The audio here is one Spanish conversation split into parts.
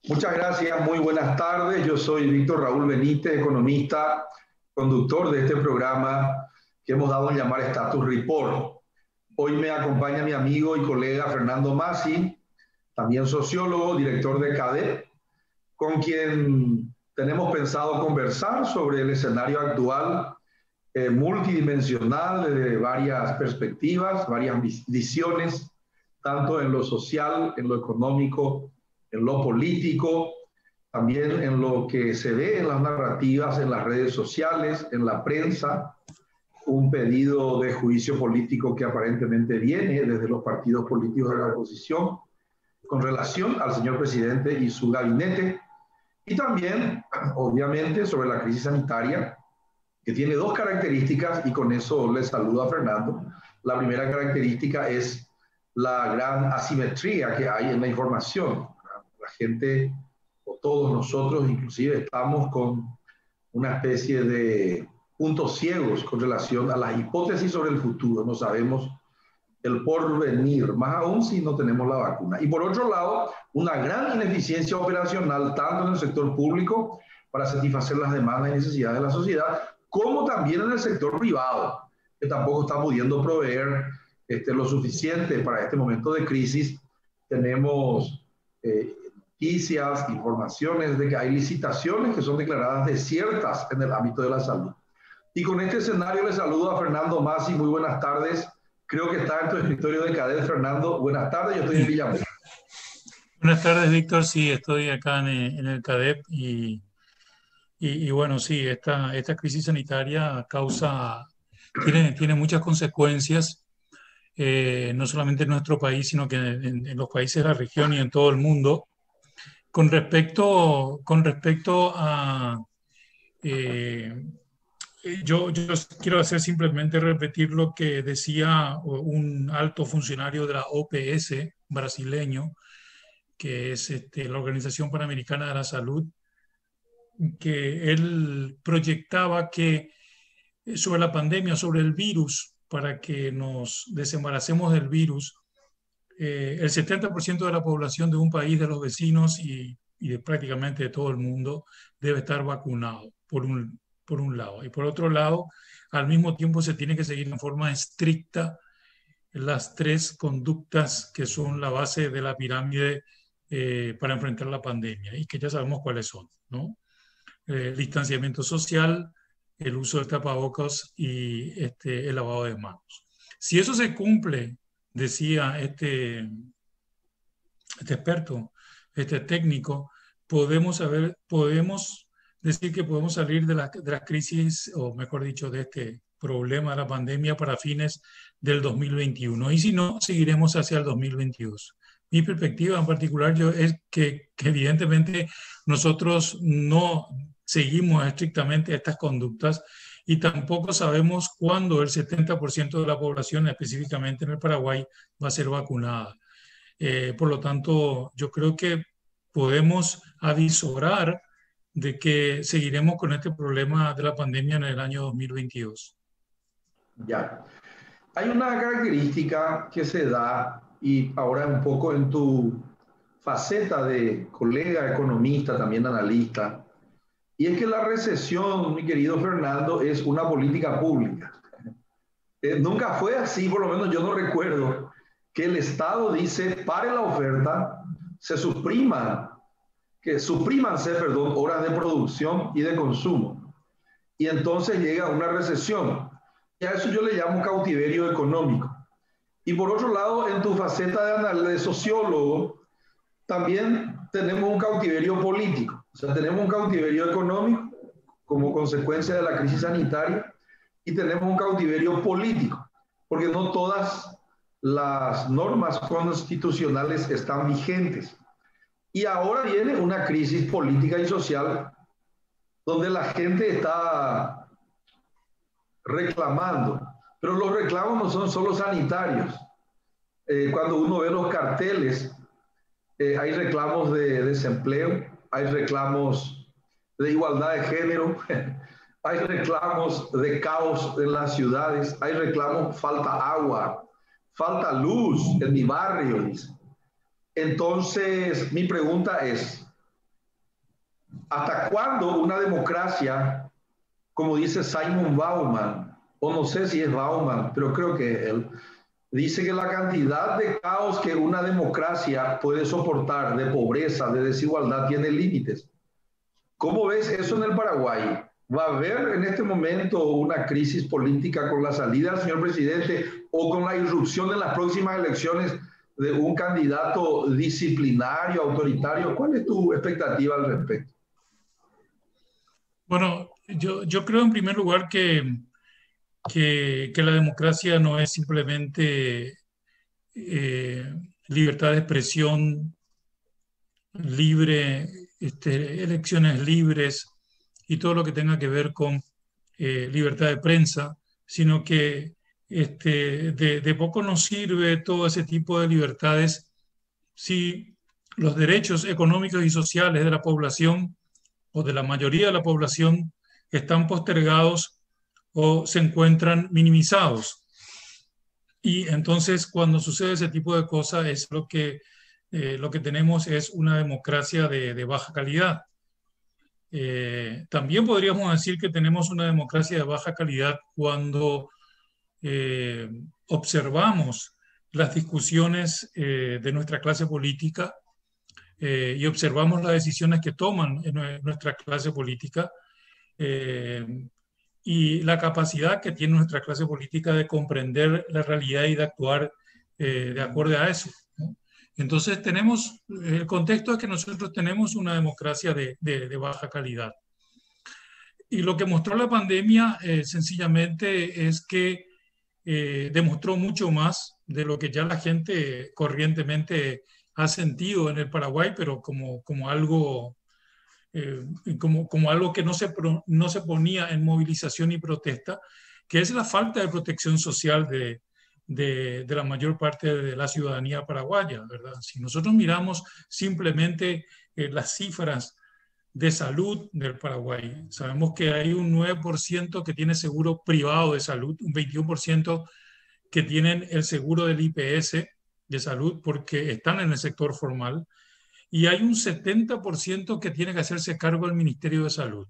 Muchas gracias, muy buenas tardes. Yo soy Víctor Raúl Benítez, economista, conductor de este programa que hemos dado a llamar Status Report. Hoy me acompaña mi amigo y colega Fernando Masi, también sociólogo, director de CADEP, con quien tenemos pensado conversar sobre el escenario actual multidimensional de varias perspectivas, varias visiones, tanto en lo social, en lo económico, en lo político, también en lo que se ve en las narrativas, en las redes sociales, en la prensa, un pedido de juicio político que aparentemente viene desde los partidos políticos de la oposición con relación al señor presidente y su gabinete, y también, obviamente, sobre la crisis sanitaria, que tiene dos características, y con eso le saludo a Fernando. La primera característica es la gran asimetría que hay en la información. La gente, o todos nosotros inclusive, estamos con una especie de puntos ciegos con relación a las hipótesis sobre el futuro. No sabemos el porvenir, más aún si no tenemos la vacuna. Y por otro lado, una gran ineficiencia operacional, tanto en el sector público, para satisfacer las demandas y necesidades de la sociedad, como también en el sector privado, que tampoco está pudiendo proveer lo suficiente para este momento de crisis. Tenemos noticias, informaciones de que hay licitaciones que son declaradas desiertas en el ámbito de la salud. Y con este escenario le saludo a Fernando Masi. Muy buenas tardes. Creo que está en tu escritorio de CADEP, Fernando. Buenas tardes, yo estoy en Villamor. Buenas tardes, Víctor. Sí, estoy acá en el CADEP y bueno, sí, esta crisis sanitaria tiene muchas consecuencias, no solamente en nuestro país, sino que en los países de la región y en todo el mundo. Con respecto a... Yo quiero hacer simplemente repetir lo que decía un alto funcionario de la OPS brasileño, que es la Organización Panamericana de la Salud, que él proyectaba que sobre la pandemia, sobre el virus, para que nos desembaracemos del virus, el 70% de la población de un país, de los vecinos y de prácticamente de todo el mundo, debe estar vacunado, por un lado. Y por otro lado, al mismo tiempo se tiene que seguir en forma estricta las tres conductas que son la base de la pirámide para enfrentar la pandemia y que ya sabemos cuáles son, ¿no? Distanciamiento social, el uso de tapabocas y el lavado de manos. Si eso se cumple, decía este experto, este técnico, podemos decir que podemos salir de la crisis, o mejor dicho, de este problema de la pandemia para fines del 2021. Y si no, seguiremos hacia el 2022. Mi perspectiva en particular es que evidentemente nosotros no seguimos estrictamente estas conductas y tampoco sabemos cuándo el 70% de la población, específicamente en el Paraguay, va a ser vacunada. Por lo tanto, yo creo que podemos avisorar de que seguiremos con este problema de la pandemia en el año 2022. Ya. Hay una característica que se da, y ahora un poco en tu faceta de colega economista, también analista, y es que la recesión, mi querido Fernando, es una política pública. Nunca fue así, por lo menos yo no recuerdo, que el Estado dice, pare la oferta, suprímanse, horas de producción y de consumo. Y entonces llega una recesión. Y a eso yo le llamo cautiverio económico. Y por otro lado, en tu faceta de sociólogo, también tenemos un cautiverio político. O sea, tenemos un cautiverio económico como consecuencia de la crisis sanitaria y tenemos un cautiverio político, porque no todas las normas constitucionales están vigentes. Y ahora viene una crisis política y social donde la gente está reclamando, pero los reclamos no son solo sanitarios. Cuando uno ve los carteles, hay reclamos de desempleo, hay reclamos de igualdad de género, hay reclamos de caos en las ciudades, hay reclamos, falta agua, falta luz en mi barrio, dice. Entonces, mi pregunta es, ¿hasta cuándo una democracia, como dice Simon Bauman, o no sé si es Bauman, pero creo que él, dice que la cantidad de caos que una democracia puede soportar, de pobreza, de desigualdad, tiene límites? ¿Cómo ves eso en el Paraguay? ¿Va a haber en este momento una crisis política con la salida del señor presidente o con la irrupción en las próximas elecciones de un candidato disciplinario, autoritario? ¿Cuál es tu expectativa al respecto? Bueno, yo creo en primer lugar que la democracia no es simplemente eh, libertad de expresión libre, elecciones libres y todo lo que tenga que ver con libertad de prensa, sino que de poco nos sirve todo ese tipo de libertades si los derechos económicos y sociales de la población o de la mayoría de la población están postergados o se encuentran minimizados. Y entonces cuando sucede ese tipo de cosas es lo que tenemos es una democracia de baja calidad. También podríamos decir que tenemos una democracia de baja calidad cuando eh, observamos las discusiones de nuestra clase política y observamos las decisiones que toman en nuestra clase política eh, y la capacidad que tiene nuestra clase política de comprender la realidad y de actuar de acuerdo a eso, ¿no? Entonces tenemos, el contexto es que nosotros tenemos una democracia de baja calidad. Y lo que mostró la pandemia sencillamente es que demostró mucho más de lo que ya la gente corrientemente ha sentido en el Paraguay, pero como algo, eh, como algo que no se ponía en movilización y protesta, que es la falta de protección social de la mayor parte de la ciudadanía paraguaya, ¿verdad? Si nosotros miramos simplemente las cifras de salud del Paraguay. Sabemos que hay un 9% que tiene seguro privado de salud, un 21% que tienen el seguro del IPS de salud porque están en el sector formal y hay un 70% que tiene que hacerse cargo del Ministerio de Salud.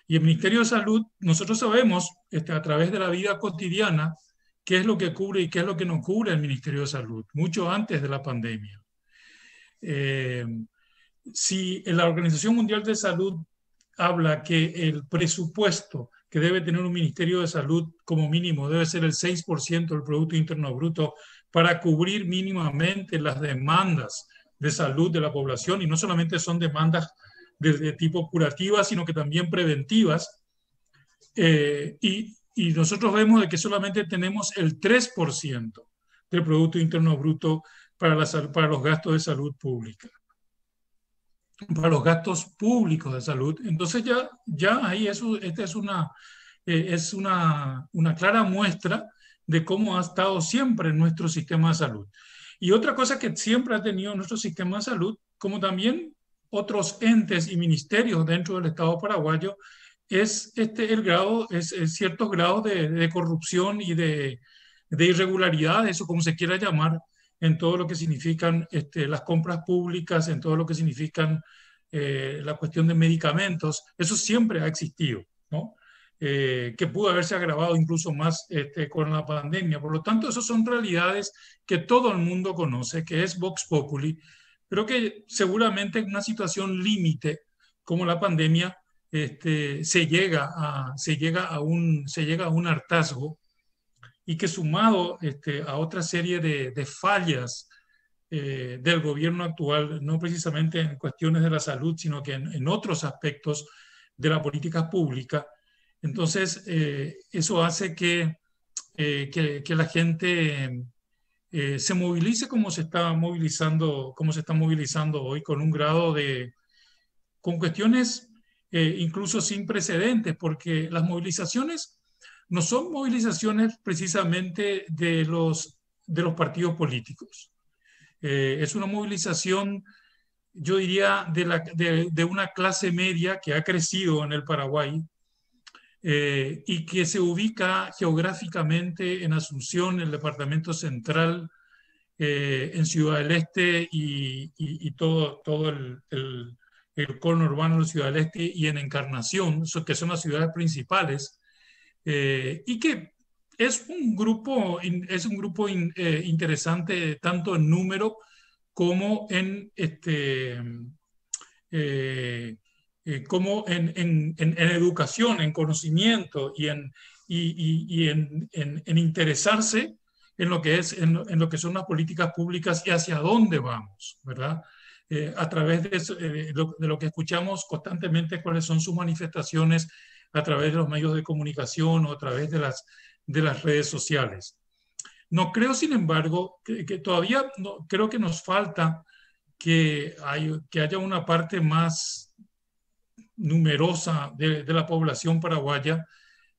Y el Ministerio de Salud, nosotros sabemos a través de la vida cotidiana qué es lo que cubre y qué es lo que no cubre el Ministerio de Salud, mucho antes de la pandemia. Si la Organización Mundial de Salud habla que el presupuesto que debe tener un Ministerio de Salud como mínimo debe ser el 6% del Producto Interno Bruto para cubrir mínimamente las demandas de salud de la población, y no solamente son demandas de tipo curativas, sino que también preventivas, y nosotros vemos de que solamente tenemos el 3% del Producto Interno Bruto para los gastos de salud pública, para los gastos públicos de salud. Entonces ya ahí esta es una clara muestra de cómo ha estado siempre nuestro sistema de salud. Y otra cosa que siempre ha tenido nuestro sistema de salud, como también otros entes y ministerios dentro del Estado paraguayo, es ciertos grados de corrupción y de irregularidades, o como se quiera llamar, en todo lo que significan las compras públicas, en todo lo que significan la cuestión de medicamentos. Eso siempre ha existido, ¿no? Que pudo haberse agravado incluso más con la pandemia. Por lo tanto, esas son realidades que todo el mundo conoce, que es Vox Populi, pero que seguramente en una situación límite como la pandemia se llega a un hartazgo, y que sumado a otra serie de fallas del gobierno actual, no precisamente en cuestiones de la salud, sino que en otros aspectos de la política pública, entonces eso hace que la gente se movilice como se está movilizando hoy, con un grado con cuestiones incluso sin precedentes, porque las movilizaciones no son movilizaciones precisamente de los partidos políticos. Es una movilización yo diría, de una clase media que ha crecido en el Paraguay y que se ubica geográficamente en Asunción, el departamento central, en Ciudad del Este y todo el cono urbano de Ciudad del Este y en Encarnación, que son las ciudades principales, y que es un grupo interesante tanto en número como en en educación, en conocimiento y en interesarse en lo que en lo que son las políticas públicas y hacia dónde vamos, ¿verdad? A través de lo que escuchamos constantemente, cuáles son sus manifestaciones a través de los medios de comunicación o a través de las redes sociales. No creo, sin embargo, que todavía no, creo que nos falta que haya una parte más numerosa de la población paraguaya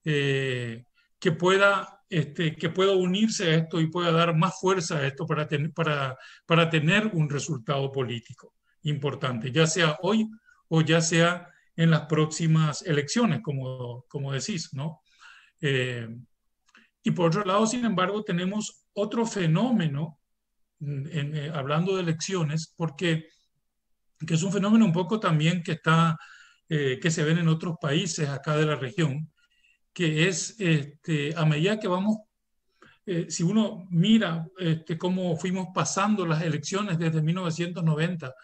que pueda unirse a esto y pueda dar más fuerza a esto para tener un resultado político importante, ya sea hoy o ya sea en las próximas elecciones, como decís, ¿no? Y por otro lado, sin embargo, tenemos otro fenómeno, hablando de elecciones, porque que es un fenómeno un poco también que se ven en otros países acá de la región, que es a medida que vamos, si uno mira cómo fuimos pasando las elecciones desde 1990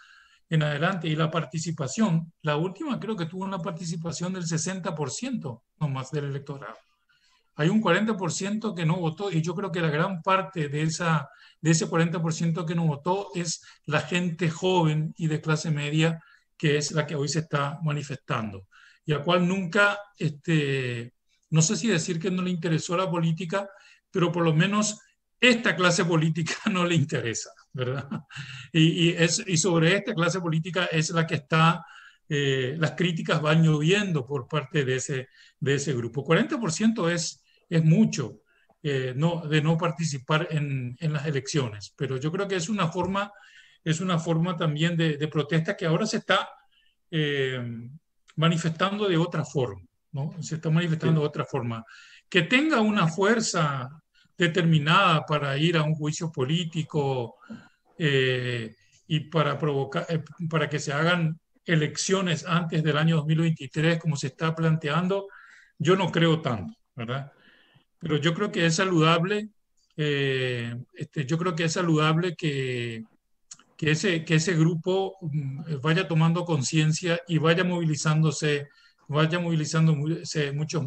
en adelante y la participación, la última creo que tuvo una participación del 60% nomás del electorado. Hay un 40% que no votó y yo creo que la gran parte de ese 40% que no votó es la gente joven y de clase media, que es la que hoy se está manifestando y a cual nunca, no sé si decir que no le interesó la política, pero por lo menos esta clase política no le interesa, ¿verdad? Y sobre esta clase política es la que las críticas van lloviendo por parte de ese grupo. 40% es mucho de no participar en las elecciones, pero yo creo que es una forma también de protesta que ahora se está eh, manifestando de otra forma, ¿no? Se está manifestando de otra forma. Que tenga una fuerza determinada para ir a un juicio político y para que se hagan elecciones antes del año 2023, como se está planteando, yo no creo tanto, ¿verdad? Pero yo creo que es saludable, yo creo que es saludable que ese grupo vaya tomando conciencia y vaya movilizándose mucho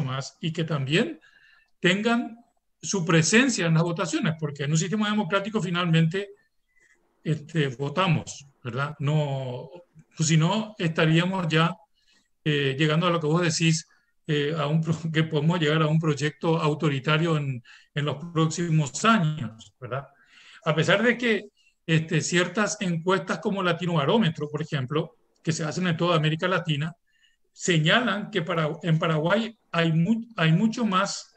más y que también tengan su presencia en las votaciones, porque en un sistema democrático finalmente votamos, ¿verdad? No, pues si no, estaríamos ya llegando a lo que vos decís, que podemos llegar a un proyecto autoritario en los próximos años, ¿verdad? A pesar de que ciertas encuestas como Latinobarómetro, por ejemplo, que se hacen en toda América Latina, señalan que en Paraguay hay mucho más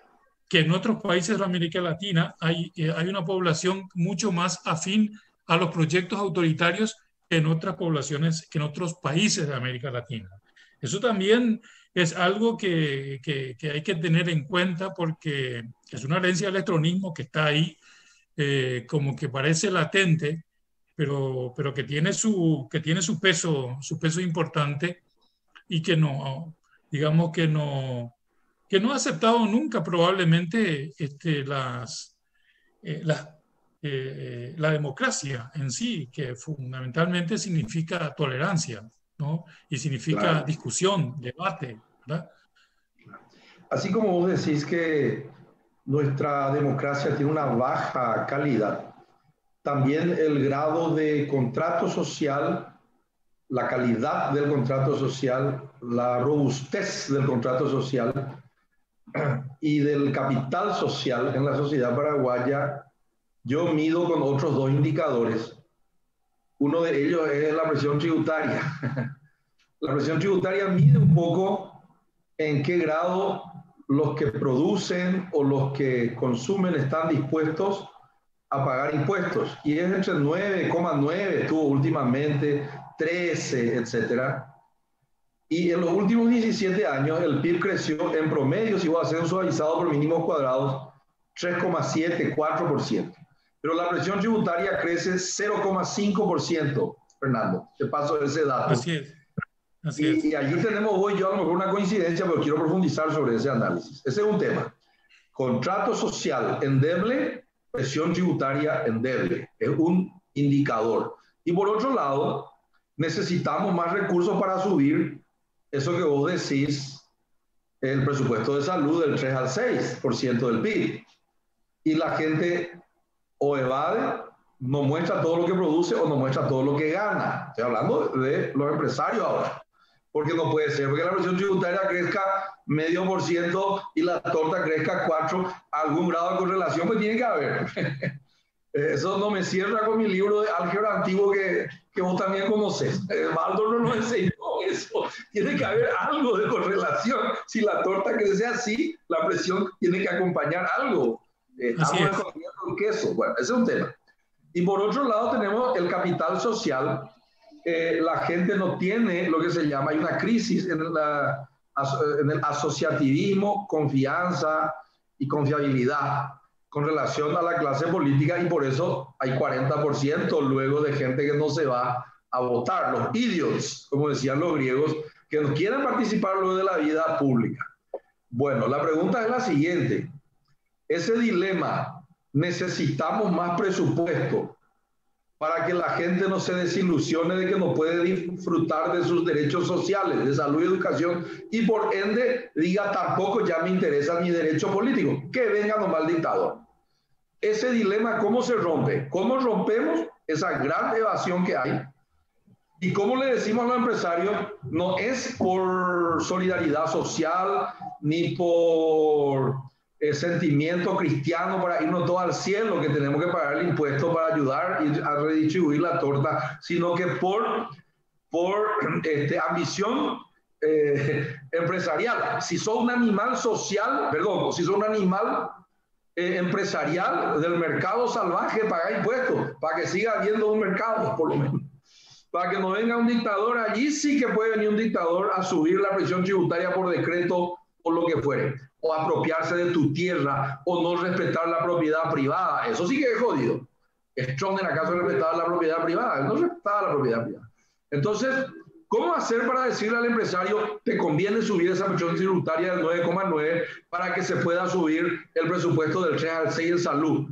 que en otros países de América Latina, hay una población mucho más afín a los proyectos autoritarios que en otras poblaciones, que en otros países de América Latina. Eso también es algo que hay que tener en cuenta porque es una herencia del electronismo que está ahí, como que parece latente, pero que tiene su peso importante y que no, digamos que no ha aceptado nunca probablemente la democracia en sí, que fundamentalmente significa tolerancia, ¿no? Y significa Claro. discusión, debate, ¿verdad? Así como vos decís que nuestra democracia tiene una baja calidad, también el grado de contrato social, la calidad del contrato social, la robustez del contrato social y del capital social en la sociedad paraguaya, yo mido con otros dos indicadores. Uno de ellos es la presión tributaria. La presión tributaria mide un poco en qué grado los que producen o los que consumen están dispuestos a pagar impuestos y es entre 9,9, estuvo últimamente 13, etcétera. Y en los últimos 17 años el PIB creció en promedio, si voy a hacer un suavizado por mínimos cuadrados, 3,7, 4%. Pero la presión tributaria crece 0,5%, Fernando. Te paso ese dato. Así es. Así es. Y allí tenemos hoy yo a lo mejor una coincidencia, pero quiero profundizar sobre ese análisis. Ese es un tema. Contrato social endeble, presión tributaria endeble. Es un indicador. Y por otro lado, necesitamos más recursos para subir eso que vos decís, el presupuesto de salud del 3 al 6% del PIB. Y la gente o evade, no muestra todo lo que produce o no muestra todo lo que gana. Estoy hablando de los empresarios ahora. Porque no puede ser, porque la presión tributaria crezca 0,5% y la torta crezca 4%, algún grado de correlación pues tiene que haber. Eso no me cierra con mi libro de álgebra antiguo que vos también conoces. Baldor no nos enseñó eso. Tiene que haber algo de correlación. Si la torta crece así, la presión tiene que acompañar algo. Estamos escondiendo el queso. Bueno, ese es un tema. Y por otro lado tenemos el capital social. La gente no tiene lo que se llama, hay una crisis en el asociativismo, confianza y confiabilidad con relación a la clase política y por eso hay 40% luego de gente que no se va a votar, los idiots, como decían los griegos, que no quieren participar luego de la vida pública. Bueno, la pregunta es la siguiente. Ese dilema, necesitamos más presupuesto para que la gente no se desilusione de que no puede disfrutar de sus derechos sociales, de salud y educación, y por ende diga tampoco ya me interesa mi derecho político, que venga nomás el dictador. Ese dilema, ¿cómo se rompe? ¿Cómo rompemos esa gran evasión que hay? Y cómo le decimos a los empresarios, no es por solidaridad social, ni por sentimiento cristiano para irnos todos al cielo, que tenemos que pagar el impuesto para ayudar y a redistribuir la torta, sino que por ambición empresarial. Si sos un animal social, perdón, si sos un animal empresarial del mercado salvaje, paga impuestos, para que siga habiendo un mercado, por lo menos. Para que no venga un dictador, allí sí que puede venir un dictador a subir la presión tributaria por decreto o lo que fuere, o apropiarse de tu tierra, o no respetar la propiedad privada. Eso sí que es jodido. Strong en acaso respetaba la propiedad privada, no respetaba la propiedad privada. Entonces, ¿cómo hacer para decirle al empresario te conviene subir esa presión tributaria del 9,9 para que se pueda subir el presupuesto del 3 al 6 en salud?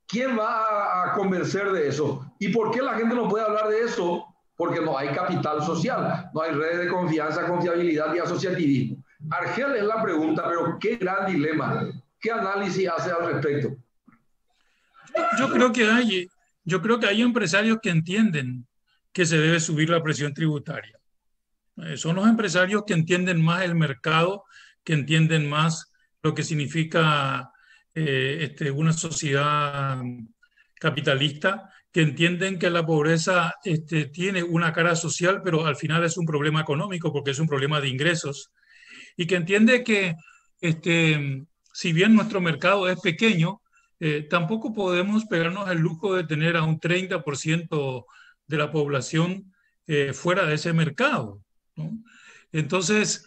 ¿Quién va a convencer de eso? ¿Y por qué la gente no puede hablar de eso? Porque no hay capital social, no hay redes de confianza, confiabilidad y asociativismo. Argel es la pregunta, pero qué gran dilema. ¿Qué análisis hace al respecto? Yo creo que hay empresarios que entienden que se debe subir la presión tributaria. Son los empresarios que entienden más el mercado, que entienden más lo que significa una sociedad capitalista, que entienden que la pobreza tiene una cara social, pero al final es un problema económico porque es un problema de ingresos, y que entiende que si bien nuestro mercado es pequeño, tampoco podemos pegarnos el lujo de tener a un 30% de la población fuera de ese mercado, ¿no? Entonces,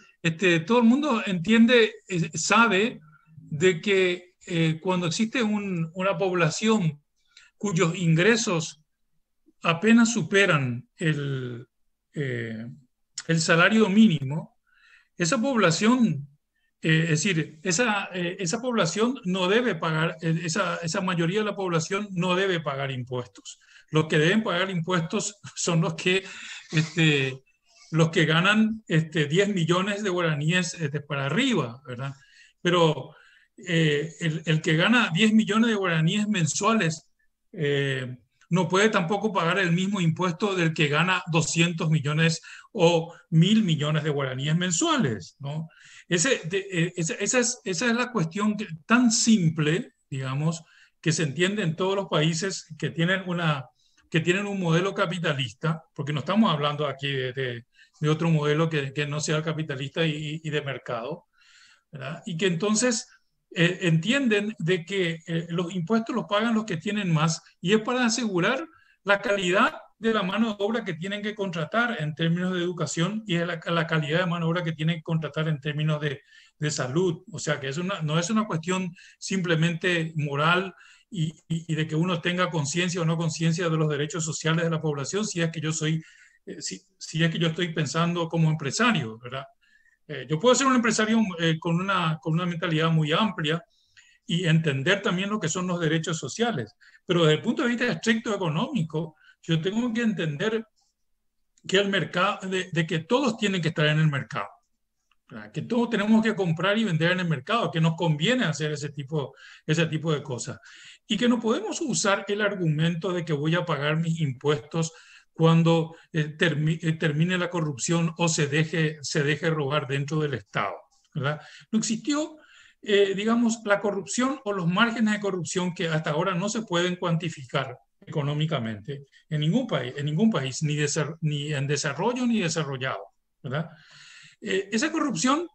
todo el mundo entiende, sabe de que cuando existe una población cuyos ingresos apenas superan el salario mínimo, esa población, es decir, esa población no debe pagar, esa mayoría de la población no debe pagar impuestos. Los que deben pagar impuestos son los que ganan 10 millones de guaraníes para arriba, ¿verdad? Pero el que gana 10 millones de guaraníes mensuales no puede tampoco pagar el mismo impuesto del que gana 200 millones o 1.000 millones de guaraníes mensuales, ¿no? Esa es la cuestión tan simple, digamos, que se entiende en todos los países que tienen un modelo capitalista, porque no estamos hablando aquí de otro modelo que no sea capitalista y de mercado, ¿verdad? Y que entonces entienden de que los impuestos los pagan los que tienen más y es para asegurar la calidad de la mano de obra que tienen que contratar en términos de educación y de la calidad de mano de obra que tienen que contratar en términos de salud. O sea que no es una cuestión simplemente moral y de que uno tenga conciencia o no conciencia de los derechos sociales de la población si es que yo soy, si es que yo estoy pensando como empresario, ¿verdad? Yo puedo ser un empresario con una mentalidad muy amplia y entender también lo que son los derechos sociales, pero desde el punto de vista estricto económico, yo tengo que entender que el mercado, de que todos tienen que estar en el mercado, ¿verdad? Que todos tenemos que comprar y vender en el mercado, que nos conviene hacer ese tipo de cosas y que no podemos usar el argumento de que voy a pagar mis impuestos cuando termine la corrupción o se deje robar dentro del Estado, ¿verdad? No existió, digamos, la corrupción o los márgenes de corrupción que hasta ahora no se pueden cuantificar económicamente en ningún país ni en desarrollo ni desarrollado, ¿verdad? Esa corrupción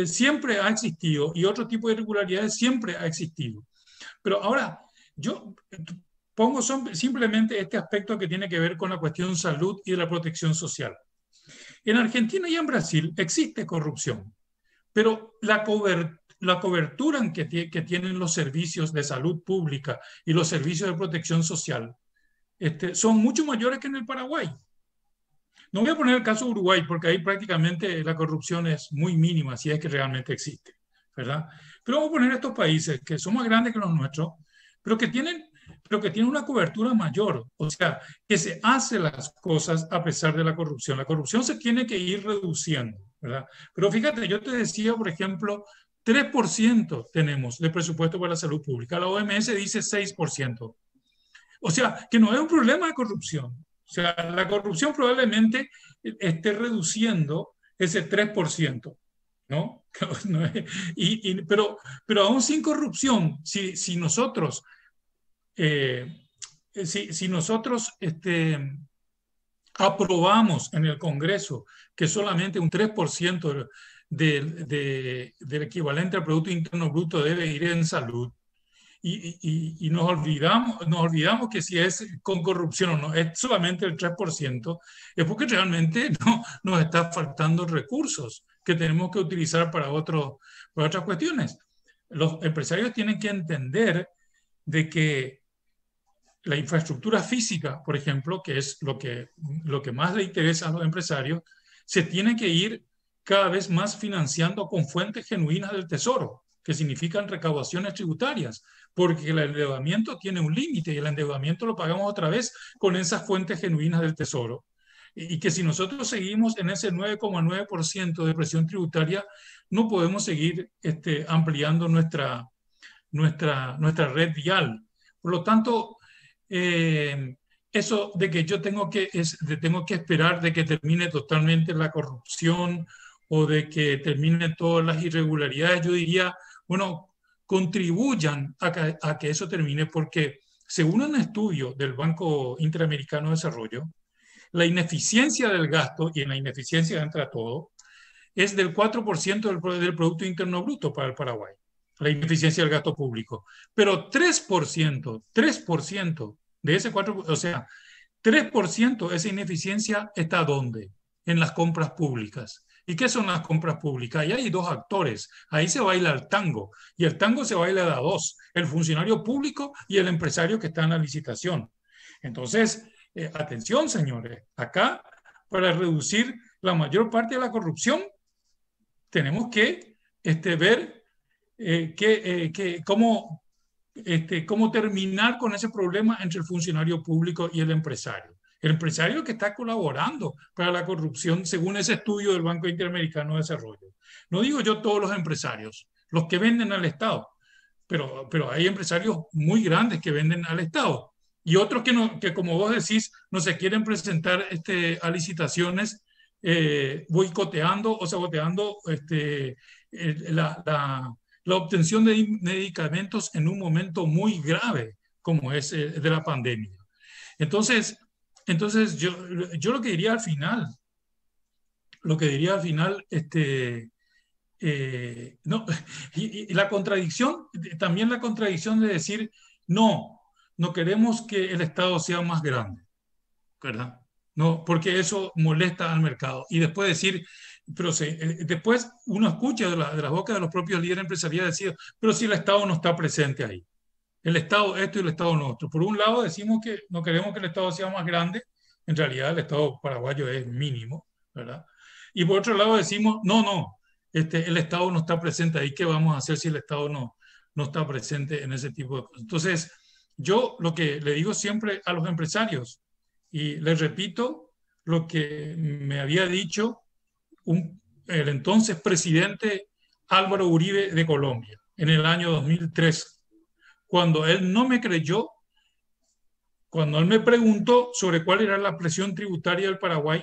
siempre ha existido y otro tipo de irregularidades siempre ha existido. Pero ahora, yo pongo simplemente este aspecto que tiene que ver con la cuestión salud y de la protección social. En Argentina y en Brasil existe corrupción, pero la cobertura que tienen los servicios de salud pública y los servicios de protección social son mucho mayores que en el Paraguay. No voy a poner el caso de Uruguay, porque ahí prácticamente la corrupción es muy mínima, si es que realmente existe, ¿verdad? Pero vamos a poner estos países que son más grandes que los nuestros, pero que tienen una cobertura mayor, o sea, que se hacen las cosas a pesar de la corrupción. La corrupción se tiene que ir reduciendo, ¿verdad? Pero fíjate, yo te decía, por ejemplo, 3% tenemos de presupuesto para la salud pública. La OMS dice 6%. O sea, que no es un problema de corrupción. O sea, la corrupción probablemente esté reduciendo ese 3%, ¿no? Pero aún sin corrupción, si nosotros, si nosotros aprobamos en el Congreso que solamente un 3% del equivalente al Producto Interno Bruto debe ir en salud, y nos olvidamos que si es con corrupción o no, es solamente el 3%, es porque realmente nos está faltando recursos que tenemos que utilizar para otras cuestiones. Los empresarios tienen que entender de que la infraestructura física, por ejemplo, que es lo que más le interesa a los empresarios, se tiene que ir cada vez más financiando con fuentes genuinas del Tesoro, que significan recaudaciones tributarias, porque el endeudamiento tiene un límite y el endeudamiento lo pagamos otra vez con esas fuentes genuinas del Tesoro. Y que si nosotros seguimos en ese 9,9% de presión tributaria, no podemos seguir ampliando nuestra red vial. Por lo tanto, eso de que yo tengo que esperar de que termine totalmente la corrupción o de que terminen todas las irregularidades, yo diría, bueno, contribuyan a que eso termine, porque según un estudio del Banco Interamericano de Desarrollo, la ineficiencia del gasto, y en la ineficiencia entra todo, es del 4% del Producto Interno Bruto para el Paraguay, la ineficiencia del gasto público. Pero 3% de ese 4%, o sea, 3% de esa ineficiencia está ¿dónde? En las compras públicas. ¿Y qué son las compras públicas? Ahí hay dos actores. Ahí se baila el tango. Y el tango se baila de a dos. El funcionario público y el empresario que está en la licitación. Entonces, atención, señores. Acá, para reducir la mayor parte de la corrupción, tenemos que ver cómo terminar con ese problema entre el funcionario público y el empresario. El empresario que está colaborando para la corrupción, según ese estudio del Banco Interamericano de Desarrollo. No digo yo todos los empresarios, los que venden al Estado, pero hay empresarios muy grandes que venden al Estado y otros que como vos decís, no se quieren presentar a licitaciones boicoteando o saboteando la obtención de medicamentos en un momento muy grave como es de la pandemia. Entonces yo lo que diría al final, no, y la contradicción, también la contradicción de decir, no, no queremos que el Estado sea más grande, ¿verdad? No, porque eso molesta al mercado. Y después decir, pero después uno escucha de las bocas de los propios líderes empresariales decir, pero si el Estado no está presente ahí. El Estado esto y el Estado no otro. Por un lado decimos que no queremos que el Estado sea más grande, en realidad el Estado paraguayo es mínimo, ¿verdad? Y por otro lado decimos, no, el Estado no está presente ahí, ¿qué vamos a hacer si el Estado no está presente en ese tipo de cosas? Entonces, yo lo que le digo siempre a los empresarios, y les repito lo que me había dicho el entonces presidente Álvaro Uribe de Colombia en el año 2003, cuando él no me creyó, cuando él me preguntó sobre cuál era la presión tributaria del Paraguay,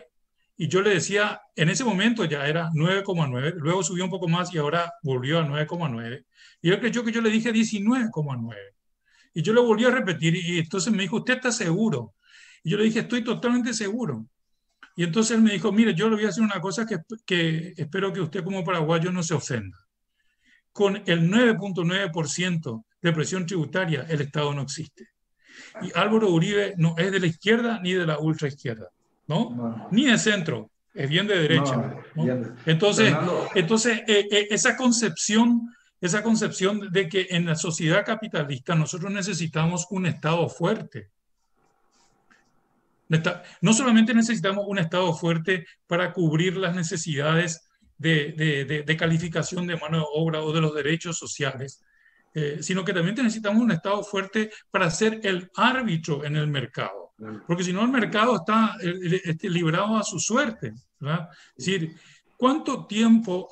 y yo le decía, en ese momento ya era 9,9, luego subió un poco más y ahora volvió a 9,9, y él creyó que yo le dije 19,9. Y yo le volví a repetir, y entonces me dijo, ¿usted está seguro? Y yo le dije, estoy totalmente seguro. Y entonces él me dijo, mire, yo le voy a hacer una cosa que espero que usted como paraguayo no se ofenda. Con el 9,9% de presión tributaria, el Estado no existe. Y Álvaro Uribe no es de la izquierda ni de la ultraizquierda, ¿no? No, Ni de centro, es bien de derecha, no, ¿no? bien. Entonces, Fernando, esa concepción de que en la sociedad capitalista nosotros necesitamos un Estado fuerte. No solamente necesitamos un Estado fuerte para cubrir las necesidades de calificación de mano de obra o de los derechos sociales, sino que también necesitamos un Estado fuerte para ser el árbitro en el mercado. Porque si no, el mercado está librado a su suerte, ¿verdad? Es decir, ¿cuánto tiempo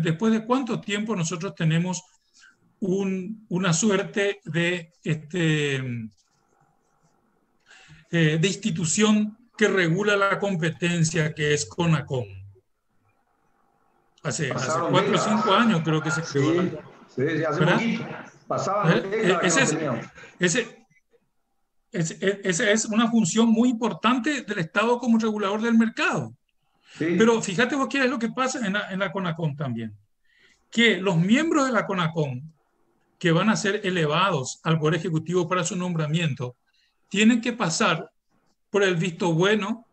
después de cuánto tiempo nosotros tenemos una suerte de institución que regula la competencia, que es CONACOM? Hace pasaron 4 o 5 décadas. años creo que se creó Sí, sí, hace ¿verdad? poquito. Pasaban décadas que no teníamos. Esa es una función muy importante del Estado como regulador del mercado. Sí, Pero fíjate vos qué es lo que pasa en la CONACOM también. Que los miembros de la CONACOM que van a ser elevados al Poder Ejecutivo para su nombramiento tienen que pasar por el visto bueno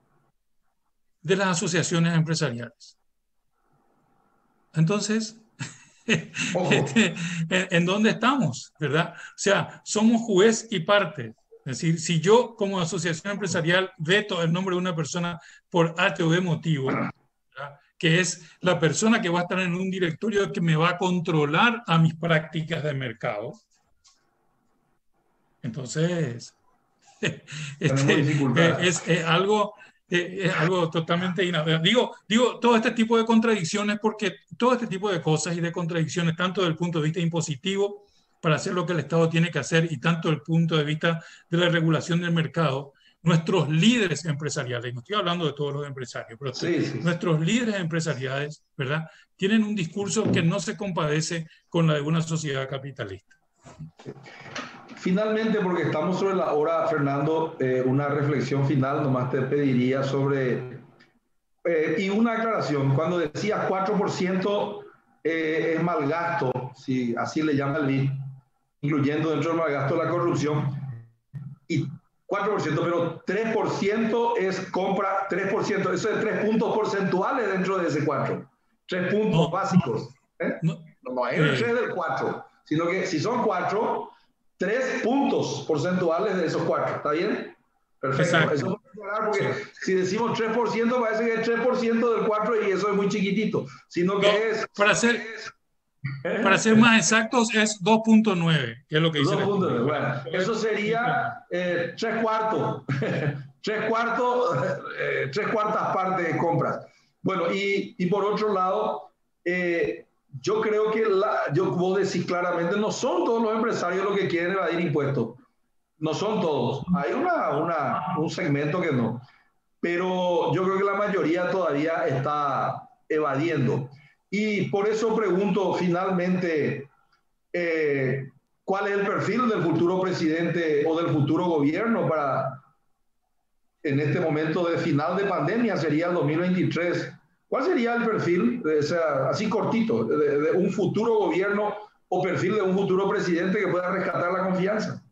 de las asociaciones empresariales. Entonces, ojo. ¿en dónde estamos? ¿Verdad? O sea, somos juez y parte. Es decir, si yo como asociación empresarial veto el nombre de una persona por H o B motivo, ¿verdad?, que es la persona que va a estar en un directorio que me va a controlar a mis prácticas de mercado, entonces Tenemos dificultades. es algo totalmente digo todo este tipo de contradicciones porque todo este tipo de cosas y de contradicciones, tanto desde el punto de vista impositivo para hacer lo que el Estado tiene que hacer y tanto desde el punto de vista de la regulación del mercado, nuestros líderes empresariales, no estoy hablando de todos los empresarios, pero Sí, sí, sí. nuestros líderes empresariales, ¿verdad?, tienen un discurso que no se compadece con la de una sociedad capitalista. Finalmente, porque estamos sobre la hora, Fernando, una reflexión final, nomás te pediría sobre, y una aclaración, cuando decías 4% es mal gasto, si así le llama el BID, incluyendo dentro del mal gasto la corrupción, y 4%, pero 3% es compra, 3%, eso es 3 puntos porcentuales dentro de ese 4, 3 puntos No, básicos. No es el 3 del 4, sino que si son 4, 3 puntos porcentuales de esos 4, ¿está bien? Perfecto. exacto. Eso porque Sí. si decimos 3%, parece que es 3% del 4 y eso es muy chiquitito, sino que No, es... para ser más exactos, es 2,9, que es lo que dice el 2 puntos. estudio. Bueno, eso sería 3 cuartos. 3 cuartos, 3 cuartas partes de compras. Bueno, y por otro lado, yo creo que vos decís claramente, no son todos los empresarios los que quieren evadir impuestos. No son todos. Hay un segmento que no. Pero yo creo que la mayoría todavía está evadiendo. Y por eso pregunto finalmente, ¿cuál es el perfil del futuro presidente o del futuro gobierno para en este momento de final de pandemia? Sería el 2023. ¿Cuál sería el perfil, o sea, así cortito, de un futuro gobierno o perfil de un futuro presidente que pueda rescatar la confianza?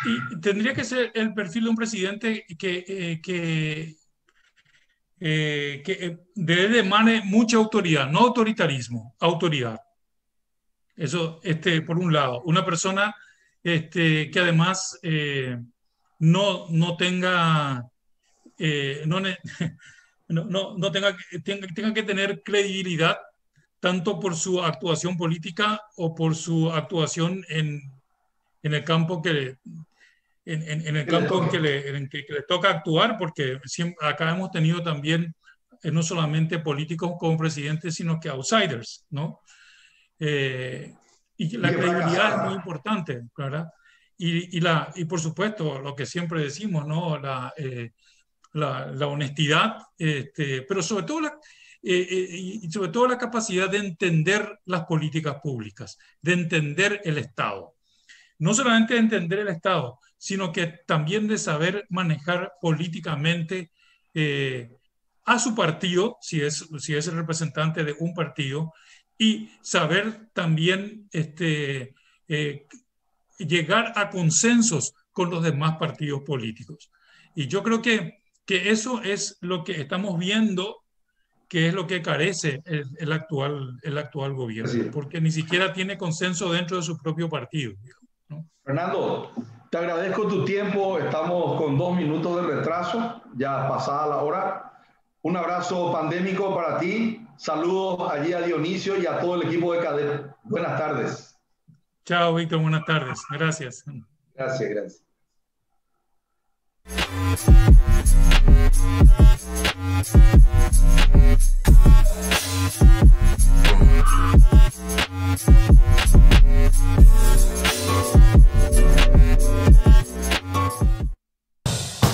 Y tendría que ser el perfil de un presidente de él emane mucha autoridad, no autoritarismo, autoridad. Eso, por un lado, una persona que además no tenga, no, no tenga que tener credibilidad tanto por su actuación política o por su actuación en el campo en el campo en que le toca actuar, porque acá hemos tenido también no solamente políticos como presidentes, sino que outsiders, ¿no? Y la credibilidad es muy importante, ¿verdad? Y por supuesto, lo que siempre decimos, ¿no? La honestidad, pero sobre todo y sobre todo la capacidad de entender las políticas públicas, de entender el Estado. No solamente de entender el Estado, sino que también de saber manejar políticamente a su partido, si es el representante de un partido, y saber también llegar a consensos con los demás partidos políticos. Y yo creo que eso es lo que estamos viendo, que es lo que carece el actual gobierno, Sí. porque ni siquiera tiene consenso dentro de su propio partido, ¿no? Fernando, te agradezco tu tiempo. Estamos con 2 minutos de retraso, ya pasada la hora. Un abrazo pandémico para ti. Saludos allí a Dionisio y a todo el equipo de Cadet. Buenas tardes. Chao, Víctor. Buenas tardes. Gracias. Gracias, gracias.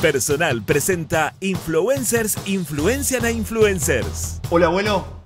Personal presenta Influencers influencian a influencers. Hola, abuelo.